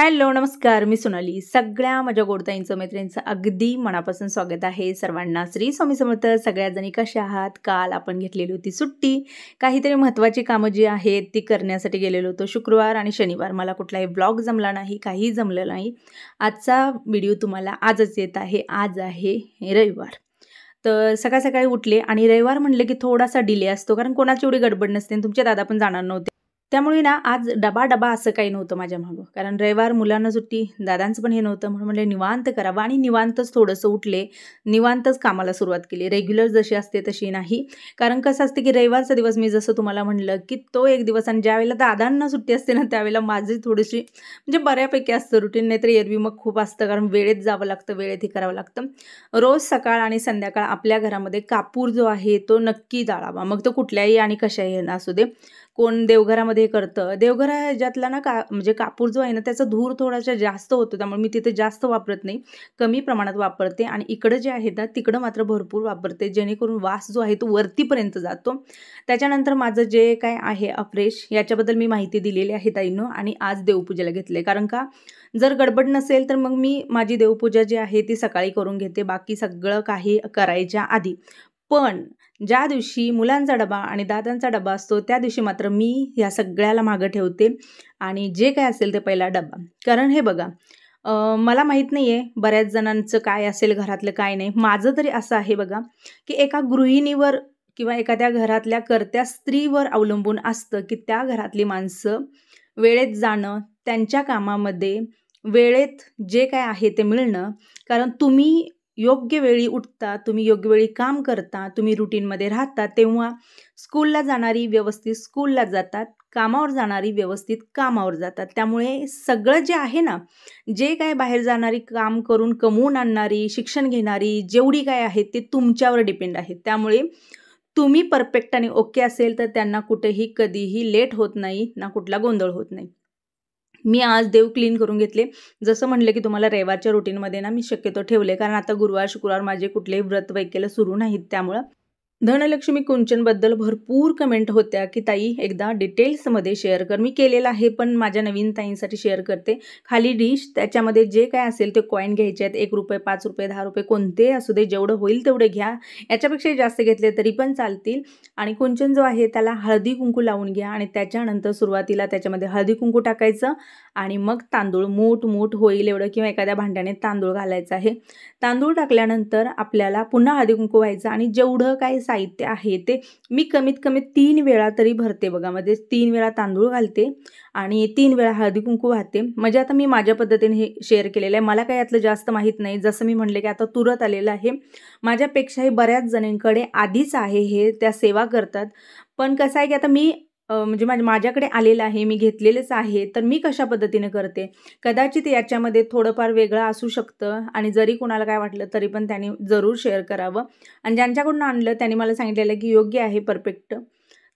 Hello, नमस्कार. मी सोनाली. सगळ्या माझ्या गोडताईंचं, मैत्रिणींचं अगदी मनापासून स्वागत आहे. सर्वांना श्री स्वामी समर्थ. सगळ्या जणी कशा आहात? काल आपण घेतलेली होती सुट्टी. काहीतरी महत्त्वाची कामं जी आहेत ती करण्यासाठी गेलेलो होतो. शुक्रवार आणि शनिवार मला कुठलाही ब्लॉग जमला नाही, काहीही जमलं नाही. आजचा व्हिडिओ तुम्हाला आजच येत आहे. आज आहे रविवार. तर सकाळी उठले आणि रविवार म्हणले की थोडासा डिले असतो, कारण कोणाची एवढी गडबड नसते आणि तुमचे दादा पण जाणार नव्हते. त्यामुळे ना आज डबा असं काही नव्हतं माझ्या मागं, कारण रविवार मुलांना सुट्टी, दादांचं पण हे नव्हतं. म्हणून म्हणले निवांत करावं आणि निवांतच थोडंसं उठले, निवांतच कामाला सुरुवात केली. रेग्युलर जशी असते तशी नाही, कारण कसं असते की रविवारचा दिवस मी जसं तुम्हाला म्हणलं की तो एक दिवस, आणि ज्यावेळेला दादांना सुट्टी असते ना त्यावेळेला माझी थोडीशी म्हणजे बऱ्यापैकी असतं रुटीन. नाहीतर एरवी मग खूप असतं, कारण वेळेत जावं लागतं, वेळेत हे करावं लागतं. रोज सकाळ आणि संध्याकाळ आपल्या घरामध्ये कापूर जो आहे तो नक्की जाळावा, मग तो कुठल्याही आणि कशाही असू दे. कोण देवघरामध्ये करतं, देवघर ह्याच्यातला ना म्हणजे कापूर जो आहे ना त्याचा धूर थोडासा जास्त होतो, त्यामुळे मी तिथे जास्त वापरत नाही, कमी प्रमाणात वापरते. आणि इकडं जे आहे ना तिकडं मात्र भरपूर वापरते, जेणेकरून वास जो आहे तो वरतीपर्यंत जातो. त्याच्यानंतर माझं जे काय आहे अफ्रेश, याच्याबद्दल मी माहिती दिलेली आहे ताईंनो. आणि आज देवपूजेला घेतले, कारण का जर गडबड नसेल तर मग मी माझी देवपूजा जी आहे ती सकाळी करून घेते, बाकी सगळं काही करायच्या आधी. पण ज्या दिवशी मुलांचा डबा आणि दादांचा डबा असतो त्या दिवशी मात्र मी या सगळ्याला मागं ठेवते आणि जे काय असेल ते पहिला डबा. कारण हे बघा, मला माहीत नाही आहे बऱ्याच जणांचं काय असेल घरातलं काय नाही. माझं तरी असं आहे बघा, की एका गृहिणीवर किंवा एखाद्या घरातल्या कर्त्या स्त्रीवर अवलंबून असतं की त्या घरातली माणसं वेळेत जाणं, त्यांच्या कामामध्ये वेळेत जे काय आहे ते मिळणं. कारण तुम्ही योग्य वेळी उठता, तुम्ही योग्य वेळी काम करता, तुम्ही रुटीनमध्ये राहता, तेव्हा स्कूलला जाणारी व्यवस्थित स्कूलला जातात, कामावर जाणारी व्यवस्थित कामावर जातात. त्यामुळे सगळं जे आहे ना, जे काय बाहेर जाणारी, काम करून कमवून आणणारी, शिक्षण घेणारी जेवढी काय आहे ते तुमच्यावर डिपेंड आहे. त्यामुळे तुम्ही परफेक्ट आणि ओके असेल तर त्यांना कुठेही कधीही लेट होत नाही, ना कुठला गोंधळ होत नाही. मी आज देव क्लीन करून घेतले. जसं म्हटलं की तुम्हाला रविवारच्या रुटीनमध्ये ना मी शक्यतो ठेवले, कारण आता गुरुवार शुक्रवार माझे कुठलेही व्रत वैकेलं सुरू नाहीत. त्यामुळं धनलक्ष्मी कुंचनबद्दल भरपूर कमेंट होत्या की ताई एकदा डिटेल्समध्ये शेअर कर. मी केलेलं आहे, पण माझ्या नवीन ताईंसाठी शेअर करते. खाली डिश, त्याच्यामध्ये जे काय असेल ते कॉईन घ्यायचे आहेत. 1 रुपये, 5 रुपये, 10 रुपये कोणते असू दे, जेवढं होईल तेवढे घ्या. याच्यापेक्षा जास्त घेतले तरी पण चालतील. आणि कुंचन जो आहे त्याला हळदी कुंकू लावून घ्या, आणि त्याच्यानंतर सुरुवातीला त्याच्यामध्ये हळदी कुंकू टाकायचं आणि मग तांदूळ मूठ होईल एवढं किंवा एखाद्या भांड्याने तांदूळ घालायचं आहे. तांदूळ टाकल्यानंतर आपल्याला पुन्हा हळदी कुंकू व्हायचं, आणि जेवढं काही साहित्य आहे ते मी कमीत कमी 3 वेळा तरी भरते बघा. म्हणजे 3 वेळा तांदूळ घालते आणि 3 वेळा हळदी कुंकू वाहते. म्हणजे आता मी माझ्या पद्धतीने हे शेअर केलेलं आहे. मला काही यातलं जास्त माहीत नाही. जसं मी म्हणले की आता तुरत आलेलं आहे, माझ्यापेक्षाही बऱ्याच जणांकडे आधीच आहे हे, त्या सेवा करतात. पण कसं आहे की आता मी म्हणजे माझ्याकडे आलेलं आहे, मी घेतलेलंच आहे, तर मी कशा पद्धतीने करते, कदाचित याच्यामध्ये थोडंफार वेगळं असू शकतं. आणि जरी कोणाला काय वाटलं तरी पण त्यांनी जरूर शेअर करावं. आणि ज्यांच्याकडून आणलं त्यांनी मला सांगितलेलं की योग्य आहे, परफेक्ट.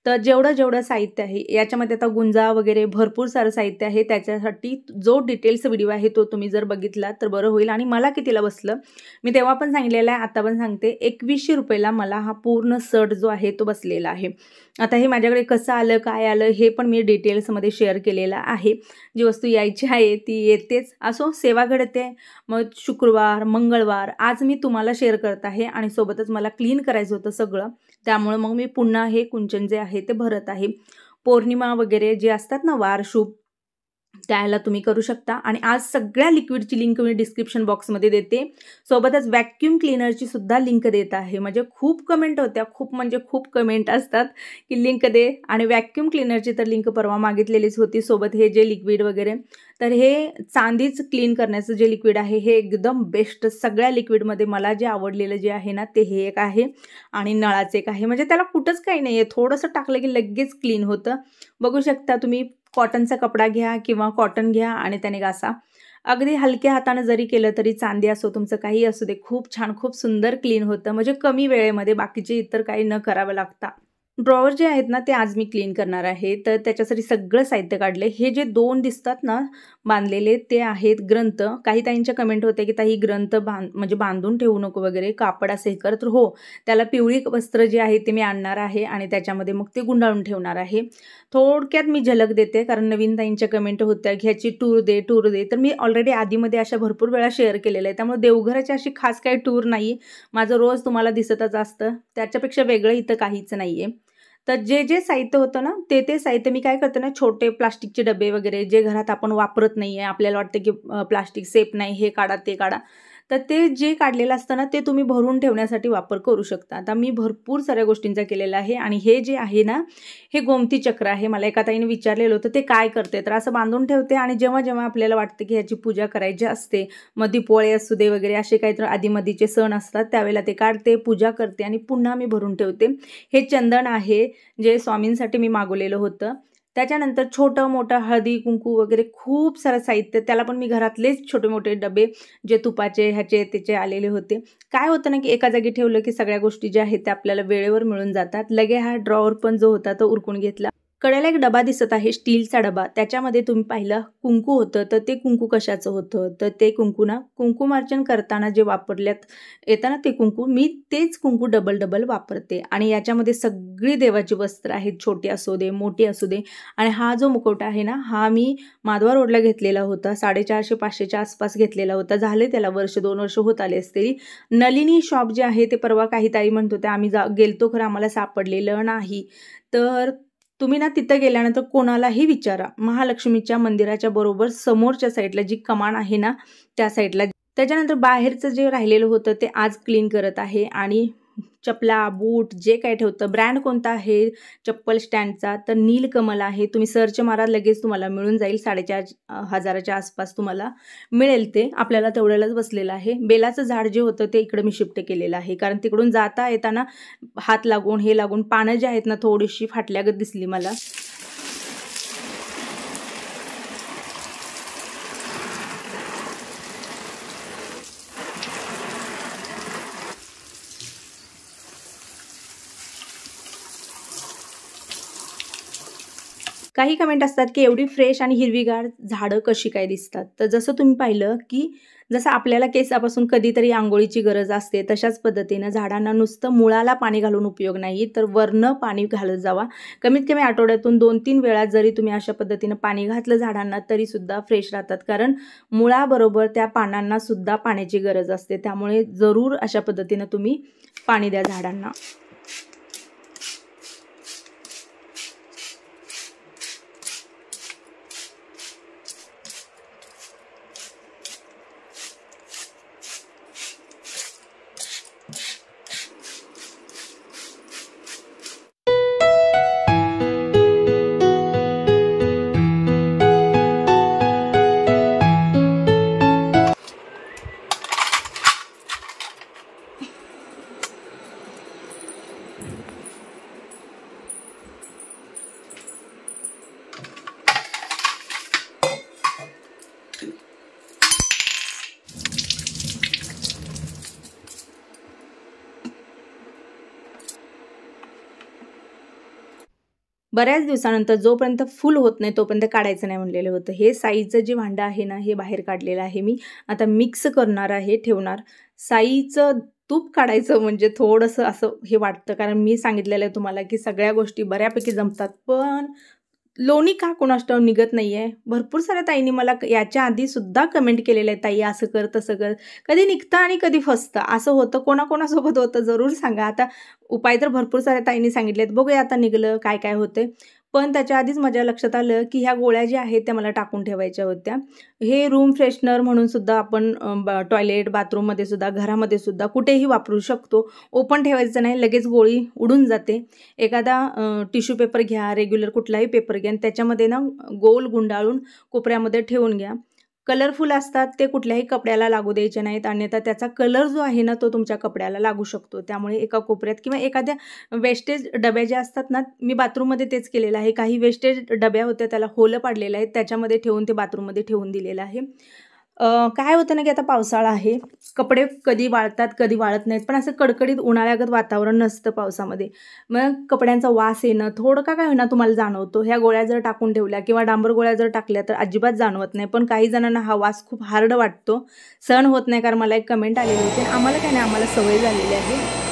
तर जेवढं साहित्य आहे याच्यामध्ये आता गुंजा वगैरे भरपूर सारं साहित्य आहे. त्याच्यासाठी जो डिटेल्स व्हिडिओ आहे तो तुम्ही जर बघितला तर बरं होईल. आणि मला कितीला बसलं मी तेव्हा पण सांगितलेलं आहे, आता पण सांगते, 2100 रुपयाला मला हा पूर्ण सेट जो आहे तो बसलेला आहे. आता हे माझ्याकडे कसं आलं, काय आलं, हे पण मी डिटेल्समध्ये शेअर केलेलं आहे. जी वस्तू यायची आहे ती येतेच. असो, सेवा घडते. मग शुक्रवार, मंगळवार आज मी तुम्हाला शेअर करत आहे, आणि सोबतच मला क्लीन करायचं होतं सगळं. त्यामुळे मग मी पुन्हा हे कुंचन जे आहे ते भरत आहे. पौर्णिमा वगैरे जे असतात ना, वार शुभ, त्याला तुम्ही करू शकता. आणि आज सगळ्या लिक्विडची लिंक मी डिस्क्रिप्शन बॉक्समध्ये देते. सोबतच व्हॅक्यूम क्लीनरची सुद्धा लिंक देत आहे. म्हणजे खूप कमेंट होत्या, खूप म्हणजे खूप कमेंट असतात की लिंक दे. आणि व्हॅक्यूम क्लीनरची तर लिंक परवा मागितलेलीच होती. सोबत हे जे लिक्विड वगैरे, तर हे चांदीच क्लीन करण्याचं जे लिक्विड आहे हे एकदम बेस्ट. सगळ्या लिक्विडमध्ये मला जे आवडलेलं जे आहे ना ते हे एक आहे, आणि नळाचं एक आहे. म्हणजे त्याला कुठंच काही नाही आहे, थोडंसं टाकलं की लगेच क्लीन होतं. बघू शकता तुम्ही. कॉटनचा कपडा घ्या किंवा कॉटन घ्या आणि त्याने घासा. अगदी हलक्या हाताने जरी केलं तरी, चांदी असो तुमचं काही असू दे, खूप छान, खूप सुंदर क्लीन होतं. म्हणजे कमी वेळेमध्ये बाकीचे इतर काही न करावं लागता. ड्रॉवर जे आहेत ना, ते आज मी क्लीन करणार आहे. तर त्याच्यासाठी सगळं साहित्य काढले. हे जे 2 दिसतात ना बांधलेले, ते आहेत ग्रंथ. काही ताईंच्या कमेंट होते, की "ताई ग्रंथ म्हणजे बांधून ठेवू नको वगैरे, कापड असं हे कर." तर हो, त्याला पिवळी वस्त्र जे आहे ते मी आणणार आहे आणि त्याच्यामध्ये मग ते गुंडाळून ठेवणार आहे. थोडक्यात मी झलक देते, कारण नवीन ताईंच्या कमेंट होत्या, की ह्याची टूर दे, टूर दे. तर मी ऑलरेडी आधीमध्ये अशा भरपूर वेळा शेअर केलेलं आहे. त्यामुळे देवघराची अशी खास काही टूर नाही. माझं रोज तुम्हाला दिसतच असतं. त्याच्यापेक्षा वेगळं इथं काहीच नाहीये. तर जे साहित्य होतं ना, ते साहित्य मी काय करते ना, छोटे प्लास्टिकचे डबे वगैरे जे घरात आपण वापरत नाहीये, आपल्याला वाटतं की प्लास्टिक सेफ नाही, हे काढा, ते काढा. तर ते जे काढलेलं असतं ना, ते तुम्ही भरून ठेवण्यासाठी वापर करू शकता. आता मी भरपूर साऱ्या गोष्टींचा केलेला आहे आणि हे जे आहे ना, हे गोमती चक्र आहे. मला एका ताईने विचारलेलं होतं, "ते काय करते?" तर असं बांधून ठेवते आणि जेव्हा आपल्याला वाटतं की ह्याची पूजा करायची असते, मग दीपोळी असू दे वगैरे असे काहीतरी आधीमधीचे सण असतात, त्यावेळेला ते काढते, पूजा करते आणि पुन्हा मी भरून ठेवते. हे चंदन आहे, जे स्वामींसाठी मी मागवलेलं होतं. त्याच्यानंतर छोटं-मोठं हळदी-कुंकू वगैरे खूप सारं साहित्य, त्याला पण मी घरातलेच छोटे-मोठे डबे जे तुपाचे, ह्याचे, त्याचे आलेले होते. काय होतं ना, की एका जागी ठेवलं की सगळ्या गोष्टी ज्या आहेत त्या आपल्याला वेळेवर मिळून जातात. लगे हा ड्रॉवर पण जो होता तो उरकून घेतला. कडेला एक डबा दिसत आहे, स्टीलचा डबा. त्याच्यामध्ये तुम्ही पाहिलं कुंकू होतं, तर ते कुंकू कशाचं होतं? तर ते कुंकू ना, कुंकुमार्चन करताना जे वापरल्यात येतं ना ते कुंकू, मी तेच कुंकू डबल वापरते आणि याच्यामध्ये सगळी देवाची वस्त्र आहेत, छोटी असू दे, मोठी असू दे. आणि हा जो मुखवटा आहे ना, हा मी माधवा रोडला घेतलेला होता. 450-500च्या आसपास घेतलेला होता. झाले त्याला वर्ष, 2 वर्ष होत आले असतील. नलिनी शॉप जे आहे ते परवा काही ताई म्हणत होत्या, आम्ही गेलतो खरं आम्हाला सापडलेलं नाही. तर तुम्ही ना तिथं गेल्यानंतर कोणालाही विचारा. महालक्ष्मीच्या मंदिराच्या बरोबर समोरच्या साईडला जी कमान आहे ना, त्या साईडला. त्याच्यानंतर बाहेरचं जे राहिलेलं होतं ते आज क्लीन करत आहे आणि चपला, बूट जे काही ठेवतं, ब्रँड कोणता आहे चप्पल स्टँडचा, तर नीलकमल आहे. तुम्ही सर्च मारा, लगेच तुम्हाला मिळून जाईल. 4,500च्या आसपास तुम्हाला मिळेल ते. आपल्याला तेवढ्यालाच बसलेलं आहे. बेलाचं झाड जे होतं ते इकडं मी शिफ्ट केलेलं आहे, कारण तिकडून जाता येताना हात लागून, हे लागून पानं जी आहेत ना थोडीशी फाटल्यागत दिसली मला. काही कमेंट असतात, की एवढी फ्रेश आणि हिरवीगार झाडं कशी काय दिसतात? तर जसं तुम्ही पाहिलं, की जसं आपल्याला केसापासून कधीतरी अंघोळीची गरज असते, तशाच पद्धतीनं झाडांना नुसतं मुळाला पाणी घालून उपयोग नाही, तर वरनं पाणी घालत जावा. कमीत कमी आठवड्यातून 2-3 वेळा जरी तुम्ही अशा पद्धतीनं पाणी घातलं झाडांना, तरीसुद्धा फ्रेश राहतात. कारण मुळाबरोबर त्या पानांना सुद्धा पाण्याची गरज असते. त्यामुळे जरूर अशा पद्धतीनं तुम्ही पाणी द्या झाडांना. बऱ्याच दिवसानंतर जोपर्यंत फुल होत नाही तोपर्यंत काढायचं नाही म्हणलेलं होतं. हे साईचं जे भांडं आहे ना, हे बाहेर काढलेलं आहे मी. आता मिक्स करणार आहे, ठेवणार. साईचं तूप काढायचं म्हणजे थोडंसं असं हे वाटतं, कारण मी सांगितलेलं आहे तुम्हाला, की सगळ्या गोष्टी बऱ्यापैकी जमतात. पण लोणी का कोणास ठाऊक निघत नाहीये. भरपूर साऱ्या ताईंनी मला याच्या आधी सुद्धा कमेंट केलेलं आहे, "ताई असं कर, तसं कर." कधी निघतं आणि कधी फसतं. असं होतं. कोणाकोणासोबत होतं जरूर सांगा. आता उपाय तर भरपूर साऱ्या ताईंनी सांगितलेत. बघूया आता निघालं काय होतंय. पण त्याच्या आधीच माझ्या लक्षात आलं, की ह्या गोळ्या ज्या आहेत त्या मला टाकून ठेवायच्या होत्या. हे रूम फ्रेशनर म्हणून सुद्धा आपण टॉयलेट, बाथरूममध्ये सुद्धा, घरामध्ये सुद्धा कुठेही वापरू शकतो. ओपन ठेवायचं नाही, लगेच गोळी उडून जाते. एखादा टिश्यू पेपर घ्या, रेग्युलर कुठलाही पेपर घ्या आणि त्याच्यामध्ये ना गोल गुंडाळून कोपऱ्यामध्ये ठेवून घ्या. कलरफुल असतात ते कुठल्याही कपड्याला लागू द्यायचे नाहीत, अन्यथा त्याचा कलर जो आहे ना तो तुमच्या कपड्याला लागू शकतो. त्यामुळे एका कोपऱ्यात किंवा एखाद्या वेस्टेज डब्या ज्या असतात ना, मी बाथरूममध्ये तेच केलेलं आहे. काही वेस्टेज डब्या होत्या, त्याला होलं पाडलेलं आहे, त्याच्यामध्ये ठेवून ते बाथरूममध्ये ठेवून दिलेलं आहे. काय होतं ना की आता पावसाळा आहे, कपडे कधी वाळतात कधी वाळत नाहीत, पण असं कडकडीत उन्हाळ्यागत वातावरण नसतं पावसामध्ये. मग कपड्यांचा वास येणं थोडं का काय होईना तुम्हाला जाणवतो. ह्या गोळ्या जर टाकून ठेवल्या किंवा डांबर गोळ्या जर टाकल्या तर अजिबात जाणवत नाही, पण काही जणांना हा वास खूप हार्ड वाटतो, सहन होत नाही. कारण मला एक कमेंट आलेली होती, आम्हाला काय नाही, आम्हाला सवय झालेली आहे.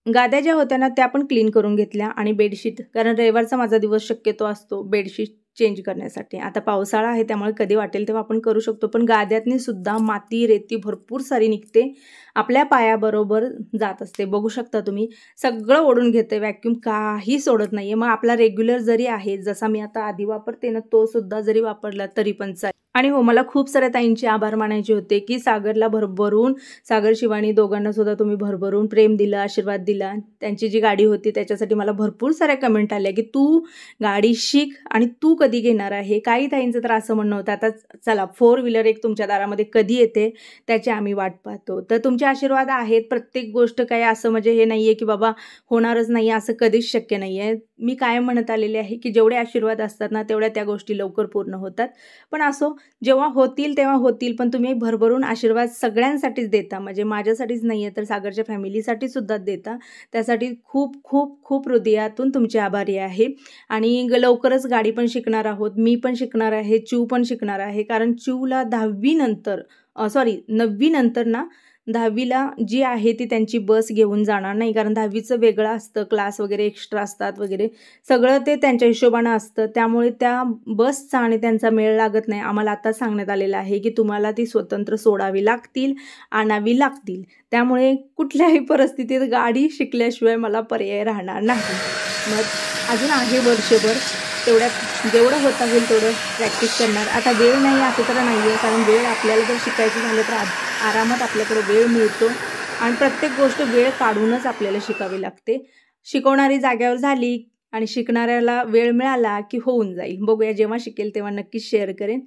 गाद्या ज्या होत्या ना त्या पण क्लीन करून घेतल्या आणि बेडशीट, कारण रविवारचा माझा दिवस शक्यतो असतो बेडशीट चेंज करण्यासाठी. आता पावसाळा आहे त्यामुळे कधी वाटेल तेव्हा आपण करू शकतो, पण गाद्यातनी सुद्धा माती रेती भरपूर सारी निघते, आपल्या पायाबरोबर जात असते. बघू शकता तुम्ही, सगळं ओढून घेते वॅक्यूम, काही सोडत नाही आहे. मग आपला रेग्युलर जरी आहे, जसा मी आता आधी वापरते ना तो सुद्धा जरी वापरला तरी पण चालेल. आणि हो, मला खूप साऱ्या ताईंचे आभार मानायचे होते की सागरला भरभरून, सागर शिवानी दोघांना सुद्धा तुम्ही भरभरून प्रेम दिलं, आशीर्वाद दिला. त्यांची जी गाडी होती त्याच्यासाठी मला भरपूर साऱ्या कमेंट आल्या की तू गाडी शिक आणि तू कधी घेणार आहे. काही ताईंचं तर असं म्हणणं होतं, आता चला 4 व्हीलर एक तुमच्या दारामध्ये कधी येते त्याची आम्ही वाट पाहतो. तर तुमचे आशीर्वाद आहेत. प्रत्येक गोष्ट काय असं म्हणजे हे नाही आहे की बाबा होणारच नाही, असं कधीच शक्य नाही आहे. मी कायम म्हणत आलेले आहे की जेवढे आशीर्वाद असतात ना तेवढ्या त्या गोष्टी लवकर पूर्ण होतात. पण असो, जेव्हा होतील तेव्हा होतील, पण तुम्ही भरभरून आशीर्वाद सगळ्यांसाठीच देता, म्हणजे माझ्यासाठीच नाही आहे तर सागरच्या फॅमिलीसाठी सुद्धा देता. त्यासाठी खूप खूप खूप हृदयातून तुमचे आभारी आहे. आणि लवकरच गाडी पण शिकणार आहोत, मी पण शिकणार आहे, चिऊ पण शिकणार आहे. कारण चिऊला 10वी नंतर 9वी नंतर ना 10वीला जी आहे ती त्यांची बस घेऊन जाणार नाही, कारण 10वीचं वेगळं असतं, क्लास वगैरे एक्स्ट्रा असतात वगैरे, सगळं ते त्यांच्या हिशोबानं असतं. त्यामुळे त्या बसचा आणि त्यांचा मेळ लागत नाही. आम्हाला आता सांगण्यात आलेलं आहे की तुम्हाला ती स्वतंत्र सोडावी लागतील, आणावी लागतील. त्यामुळे कुठल्याही परिस्थितीत गाडी शिकल्याशिवाय मला पर्याय राहणार नाही. मग अजून आहे वर्षभर, तेवढ्यात जेवढं होता होईल तेवढं प्रॅक्टिस करणार. आता वेळ नाही असं तर नाही आहे, कारण वेळ आपल्याला जर शिकायचं झालं तर आरामात आपल्याकडे वेळ मिळतो आणि प्रत्येक गोष्ट वेळ काढूनच आपल्याला शिकावी लागते. शिकवणारी जाग्यावर झाली आणि शिकणाऱ्याला वेळ मिळाला की होऊन जाईल. बघूया, जेव्हा शिकेल तेव्हा नक्कीच शेअर करेन.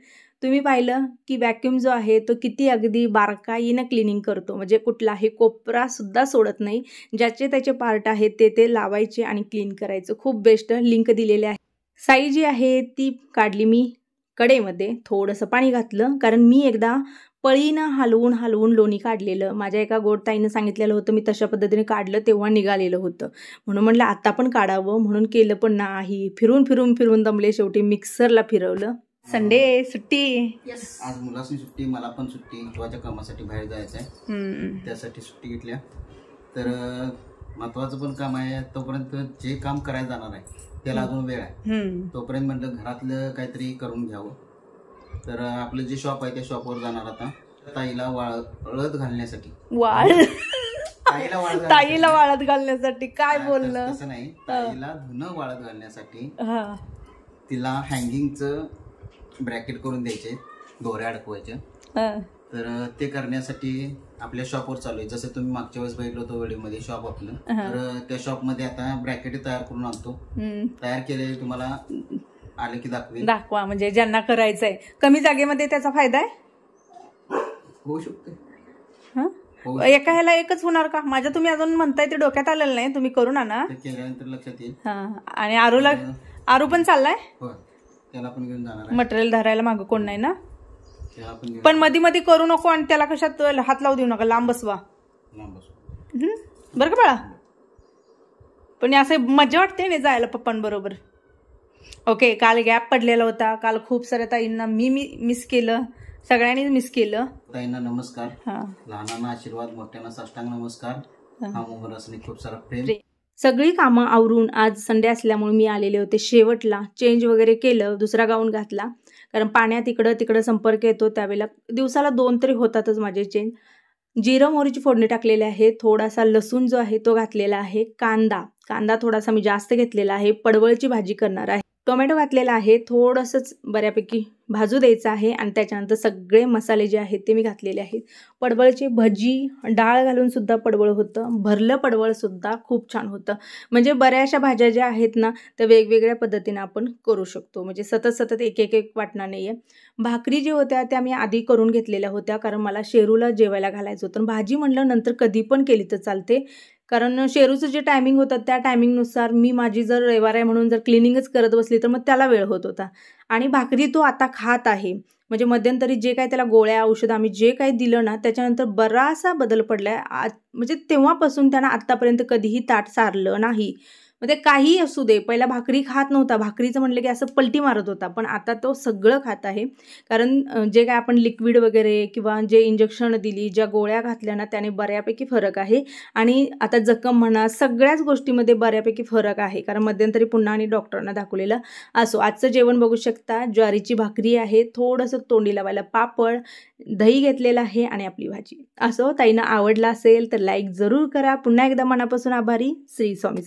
तुम्ही पाहिलं की वॅक्यूम जो आहे तो किती अगदी बारकाईनं क्लिनिंग करतो, म्हणजे कुठलाही कोपरासुद्धा सोडत नाही. ज्याचे त्याचे पार्ट आहेत ते लावायचे आणि क्लीन करायचं. खूप बेस्ट, लिंक दिलेले आहे. साई जी आहे ती काढली मी कडेमध्ये, थोडंसं पाणी घातलं, कारण मी एकदा पळीनं हलवून लोणी काढलेलं. माझ्या एका गोडताईनं सांगितलेलं होतं, मी तशा पद्धतीने काढलं तेव्हा निघालेलं होतं, म्हणून म्हटलं आता पण काढावं, म्हणून केलं. पण नाही, फिरून दमले, शेवटी मिक्सरला फिरवलं. संडे सुट्टी, आज मुलासनी सुट्टी, मला पण सुट्टी, महत्वाच्या कामासाठी बाहेर जायचं आहे, त्यासाठी सुट्टी घेतल्या. तर महत्वाचं पण काम आहे, तोपर्यंत जे काम करायला जाणार आहे त्याला अजून वेळ आहे, तोपर्यंत म्हटलं घरातलं काहीतरी करून घ्यावं. तर आपलं जे शॉप आहे त्या शॉपवर जाणार आता, ताईला वाळत घालण्यासाठी. ताईला वाळत घालण्यासाठी काय बोललं, तसं नाही, ताईला धुणं वाळत घालण्यासाठी तिला हँगिंगचं ब्रॅकेट करून द्यायचे, दोऱ्या अडकवायच्या. तर ते करण्यासाठी आपल्या शॉपवर चालू आहे. जसं तुम्ही मागच्या वेळेस बघितलं होतं व्हिडिओमध्ये शॉप आपलं, तर त्या शॉपमध्ये आता ब्रॅकेट तयार करून आणतो. तयार केलेले तुम्हाला आले की दाखवा, म्हणजे ज्यांना करायचंय. कमी जागेमध्ये त्याचा फायदा आहे, होऊ शकतो. एका ह्याला एकच होणार का? माझ्या तुम्ही अजून म्हणताय ते डोक्यात आलेलं नाही, तुम्ही करून आणा, केल्यानंतर लक्षात येईल. आणि आरू पण चाललाय, त्याला पण घेऊन जाणार, मटेरियल धरायला मागं कोण नाही ना. पण मध्ये करू नको आणि त्याला कशात हात लावू देऊ नका, लांब बसवा बरं का बाळा. पण असं मजा वाटते नाही जायला पप्पांबरोबर. ओके, काल गॅप पडलेला होता, काल खूप साऱ्या ताईंना मी मिस केलं, सगळ्यांनीच मिस केलं. ताईंना नमस्कार, लहानांना आशीर्वाद, मोठ्यांना साष्टांग नमस्कार. हा मोहन खूप सारा प्रेम. सगळी कामं आवरून आज संडे असल्यामुळे मी आलेले होते शेवटला. चेंज वगैरे केलं, दुसरा गाऊन घातला, कारण पाण्यात इकडं तिकडं संपर्क येतो, त्यावेळेला दिवसाला 2 तरी होतातच माझे चेंज. जिरं मोहरीची फोडणी टाकलेली आहे, थोडासा लसूण जो आहे तो घातलेला आहे, कांदा थोडासा मी जास्त घेतलेला आहे, पडवळची भाजी करणार आहे. टोमॅटो घातलेला आहे, थोडंसंच बऱ्यापैकी भाजू द्यायचं आहे आणि त्याच्यानंतर सगळे मसाले जे आहेत ते मी घातलेले आहेत. पडवळची भजी डाळ घालून सुद्धा पडवळ होतं, भरलं पडवळसुद्धा खूप छान होतं. म्हणजे बऱ्याचशा भाज्या ज्या आहेत ना त्या वेगवेगळ्या पद्धतीनं आपण करू शकतो, म्हणजे सतत एक वाटणार नाही आहे. भाकरी जी होत्या त्या मी आधी करून घेतलेल्या होत्या, कारण मला शेरूला जेवायला घालायचं होतं. भाजी म्हटलं नंतर कधी पण केली तर चालते, कारण शेरूचं जे टायमिंग होतं त्या टायमिंगनुसार मी माझी जर रविवार आहे म्हणून जर क्लिनिंगच करत बसली तर मग त्याला वेळ होत होता. आणि भाकरी तो आता खात आहे, म्हणजे मध्यंतरी जे काही त्याला गोळ्या औषधं आम्ही जे काही दिलं ना त्याच्यानंतर बराचसा बदल पडला आहे. म्हणजे तेव्हापासून त्यानं आत्तापर्यंत कधीही ताट सारलं नाही. म्हणजे काहीही असू दे, पहिला भाकरी खात नव्हता, भाकरीचं म्हटलं की असं पलटी मारत होता, पण आता तो सगळं खात आहे. कारण जे काय आपण लिक्विड वगैरे किंवा जे इंजेक्शन दिली, ज्या गोळ्या घातल्या ना त्याने बऱ्यापैकी फरक आहे. आणि आता जखम म्हणा सगळ्याच गोष्टीमध्ये बऱ्यापैकी फरक आहे, कारण मध्यंतरी पुन्हा आणि डॉक्टरांना दाखवलेलं. असो, आजचं जेवण बघू शकता, ज्वारीची भाकरी आहे, थोडंसं तोंडी लावायला पापड, दही घेतलेलं आहे आणि आपली भाजी. असो, ताईंना आवडला असेल तर लाईक जरूर करा. पुन्हा एकदा मनापासून आभारी. श्री स्वामी.